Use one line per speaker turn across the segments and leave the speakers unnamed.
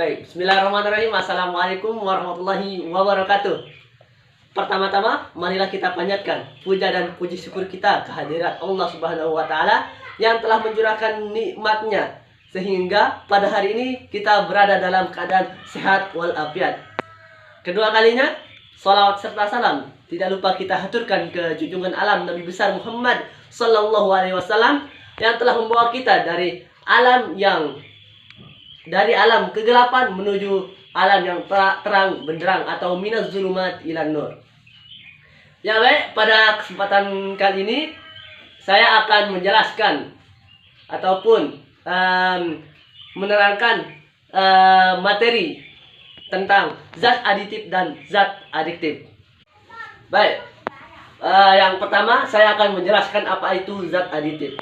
Baik, bismillahirrahmanirrahim. Assalamualaikum warahmatullahi wabarakatuh. Pertama-tama, marilah kita panjatkan puja dan puji syukur kita kehadirat Allah Subhanahu wa Ta'ala yang telah mencurahkan nikmatnya sehingga pada hari ini kita berada dalam keadaan sehat walafiat. Kedua kalinya, salawat serta salam tidak lupa kita haturkan ke junjungan alam Nabi besar Muhammad Sallallahu Alaihi Wasallam yang telah membawa kita dari alam kegelapan menuju alam yang terang benderang atau minaz zulumat ilan nur. Ya baik, pada kesempatan kali ini saya akan menjelaskan ataupun menerangkan materi tentang zat aditif dan zat adiktif. Baik, yang pertama saya akan menjelaskan apa itu zat aditif.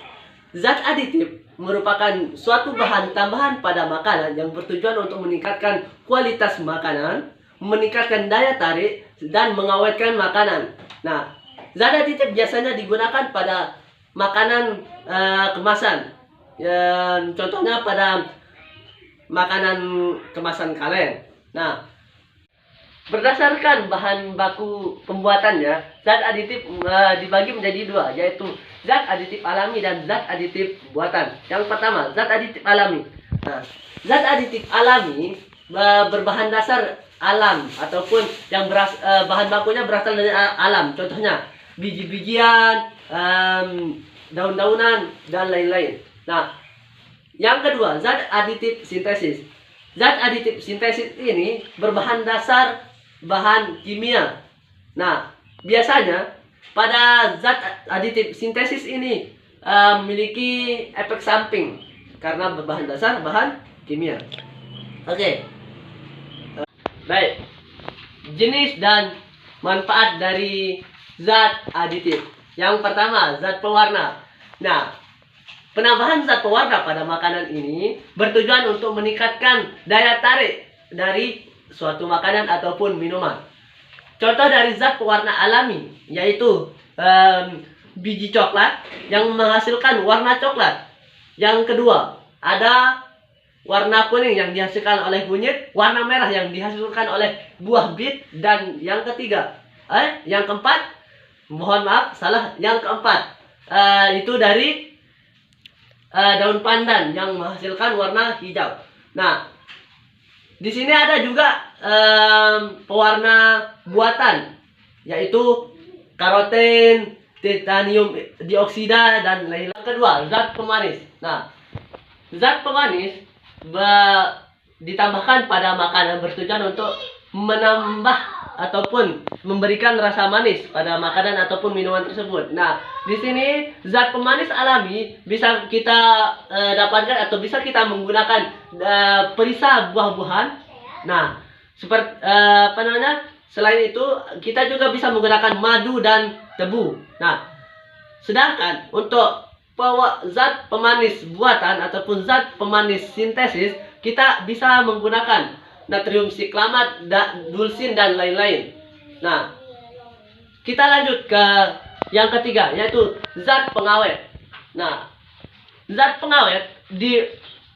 Zat aditif merupakan suatu bahan tambahan pada makanan yang bertujuan untuk meningkatkan kualitas makanan, meningkatkan daya tarik, dan mengawetkan makanan. Nah, zat aditif biasanya digunakan pada makanan kemasan. Contohnya pada makanan kemasan kaleng. Nah, berdasarkan bahan baku pembuatannya, zat aditif dibagi menjadi dua, yaitu zat aditif alami dan zat aditif buatan. Yang pertama, zat aditif alami. Nah, zat aditif alami berbahan dasar alam ataupun yang bahan bakunya berasal dari alam. Contohnya biji-bijian, daun-daunan, dan lain-lain. Nah, yang kedua, zat aditif sintesis. Zat aditif sintesis ini berbahan dasar bahan kimia. Nah, biasanya pada zat aditif sintesis ini memiliki efek samping karena berbahan dasar bahan kimia. Oke. Baik. Jenis dan manfaat dari zat aditif. Yang pertama, zat pewarna. Nah, penambahan zat pewarna pada makanan ini bertujuan untuk meningkatkan daya tarik dari suatu makanan ataupun minuman. Contoh dari zat pewarna alami yaitu biji coklat yang menghasilkan warna coklat. Yang kedua, ada warna kuning yang dihasilkan oleh kunyit, warna merah yang dihasilkan oleh buah bit, dan yang keempat, mohon maaf, salah, yang keempat itu dari daun pandan yang menghasilkan warna hijau. Nah, di sini ada juga pewarna buatan yaitu karoten, titanium dioksida, dan lain-lain. Yang kedua, zat pemanis. Nah, zat pemanis ditambahkan pada makanan bertujuan untuk menambah ataupun memberikan rasa manis pada makanan ataupun minuman tersebut. Nah, di sini zat pemanis alami bisa kita dapatkan atau bisa kita menggunakan perisa buah-buahan. Nah, seperti selain itu kita juga bisa menggunakan madu dan tebu. Nah, sedangkan untuk zat pemanis buatan ataupun zat pemanis sintesis kita bisa menggunakan natrium siklamat, dulsin, dan lain-lain. Nah, kita lanjut ke yang ketiga yaitu zat pengawet. Nah, zat pengawet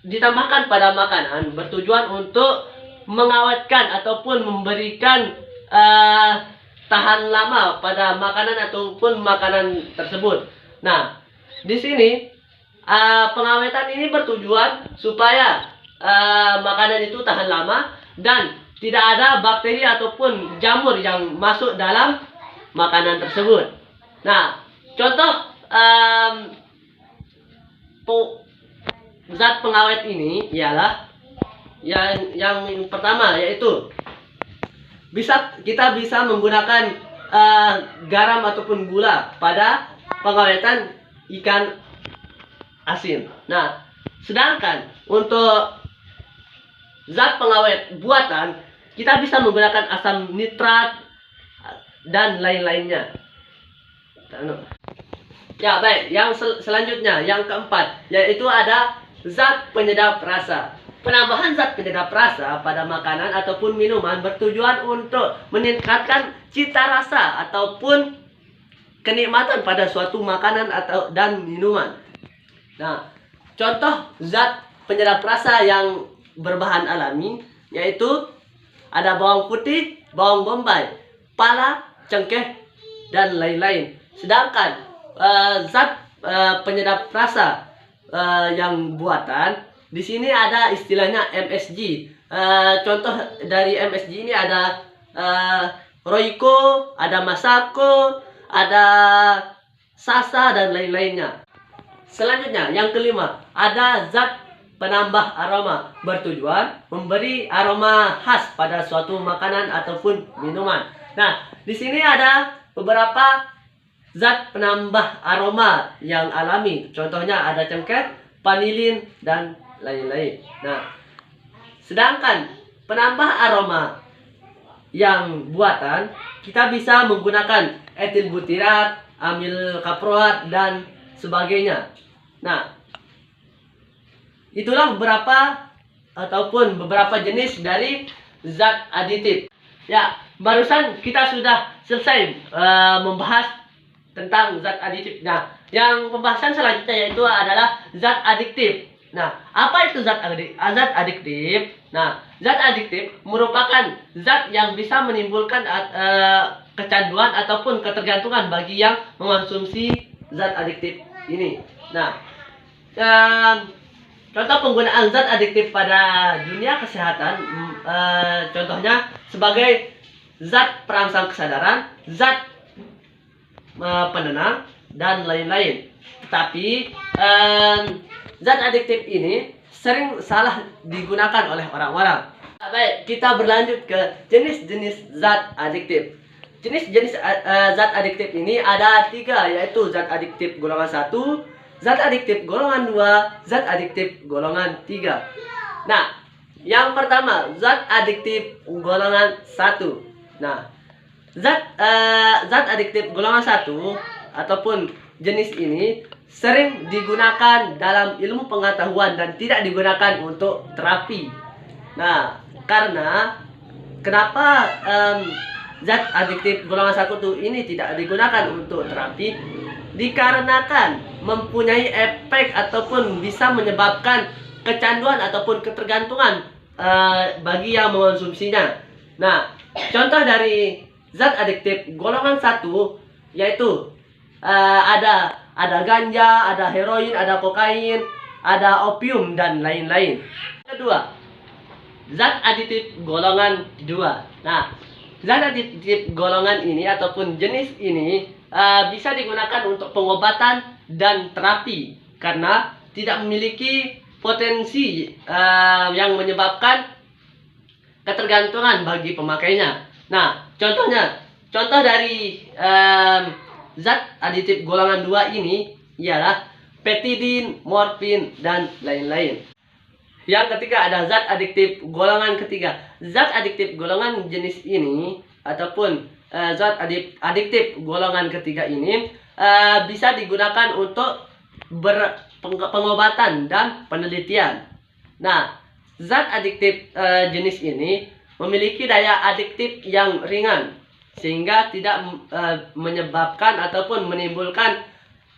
ditambahkan pada makanan bertujuan untuk mengawetkan ataupun memberikan tahan lama pada makanan ataupun makanan tersebut. Nah, di sini pengawetan ini bertujuan supaya makanan itu tahan lama dan tidak ada bakteri ataupun jamur yang masuk dalam makanan tersebut. Nah, contoh zat pengawet ini ialah yang pertama yaitu kita bisa menggunakan garam ataupun gula pada pengawetan ikan asin. Nah, sedangkan untuk zat pengawet buatan kita bisa menggunakan asam nitrat dan lain-lainnya. Ya baik, yang selanjutnya yang keempat yaitu ada zat penyedap rasa. Penambahan zat penyedap rasa pada makanan ataupun minuman bertujuan untuk meningkatkan cita rasa ataupun kenikmatan pada suatu makanan dan minuman. Nah, contoh zat penyedap rasa yang berbahan alami yaitu ada bawang putih, bawang bombay, pala, cengkeh, dan lain-lain. Sedangkan zat penyedap rasa yang buatan di sini ada istilahnya MSG. Contoh dari MSG ini ada Royco, ada Masako, ada Sasa, dan lain-lainnya. Selanjutnya, yang kelima, ada zat penambah aroma bertujuan memberi aroma khas pada suatu makanan ataupun minuman. Nah, di sini ada beberapa zat penambah aroma yang alami. Contohnya ada cengkeh, vanilin, dan lain-lain. Nah, sedangkan penambah aroma yang buatan, kita bisa menggunakan etil butirat, amil kaproat, dan sebagainya. Nah, itulah beberapa jenis dari zat aditif. Ya, barusan kita sudah selesai membahas tentang zat aditif. Nah, yang pembahasan selanjutnya yaitu adalah zat adiktif. Nah, apa itu zat adiktif? Nah, zat adiktif merupakan zat yang bisa menimbulkan kecanduan ataupun ketergantungan bagi yang mengonsumsi zat adiktif ini. Nah, contoh penggunaan zat adiktif pada dunia kesehatan, contohnya sebagai zat perangsang kesadaran, zat penenang, dan lain-lain. Tetapi zat adiktif ini sering salah digunakan oleh orang-orang. Baik, kita berlanjut ke jenis-jenis zat adiktif. Jenis-jenis zat adiktif ini ada 3, yaitu zat adiktif golongan 1, zat adiktif golongan 2, zat adiktif golongan 3. Nah, yang pertama, zat adiktif golongan 1. Nah, zat adiktif golongan 1 ataupun jenis ini sering digunakan dalam ilmu pengetahuan dan tidak digunakan untuk terapi. Nah, kenapa zat adiktif golongan 1 ini tidak digunakan untuk terapi? Dikarenakan mempunyai efek ataupun bisa menyebabkan kecanduan ataupun ketergantungan bagi yang mengonsumsinya. Nah, contoh dari zat adiktif golongan 1 yaitu ada ganja, ada heroin, ada kokain, ada opium, dan lain-lain. Kedua, zat aditif golongan 2. Nah, zat aditif golongan ini ataupun jenis ini bisa digunakan untuk pengobatan dan terapi karena tidak memiliki potensi yang menyebabkan ketergantungan bagi pemakainya. Nah, contoh dari zat aditif golongan 2 ini ialah petidin, morfin, dan lain-lain. Yang ketiga ada zat adiktif golongan ketiga. Zat adiktif golongan jenis ini ataupun zat adiktif golongan ketiga ini bisa digunakan untuk pengobatan dan penelitian. Nah, zat adiktif jenis ini memiliki daya adiktif yang ringan sehingga tidak menyebabkan ataupun menimbulkan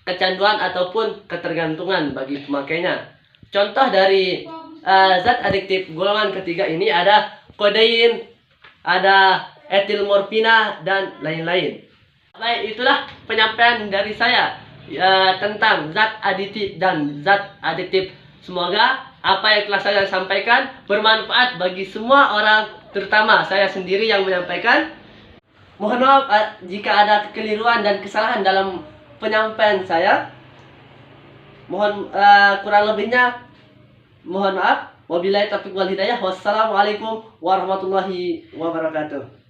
kecanduan ataupun ketergantungan bagi pemakainya. Contoh dari zat adiktif golongan ketiga ini ada kodein, ada etil morfina, dan lain-lain. Baik, itulah penyampaian dari saya tentang zat aditif dan zat adiktif. Semoga apa yang telah saya sampaikan bermanfaat bagi semua orang, terutama saya sendiri yang menyampaikan. Mohon maaf jika ada kekeliruan dan kesalahan dalam penyampaian saya. Mohon kurang lebihnya mohon maaf. Wabillahi taufiq wal hidayah. Wassalamualaikum warahmatullahi wabarakatuh.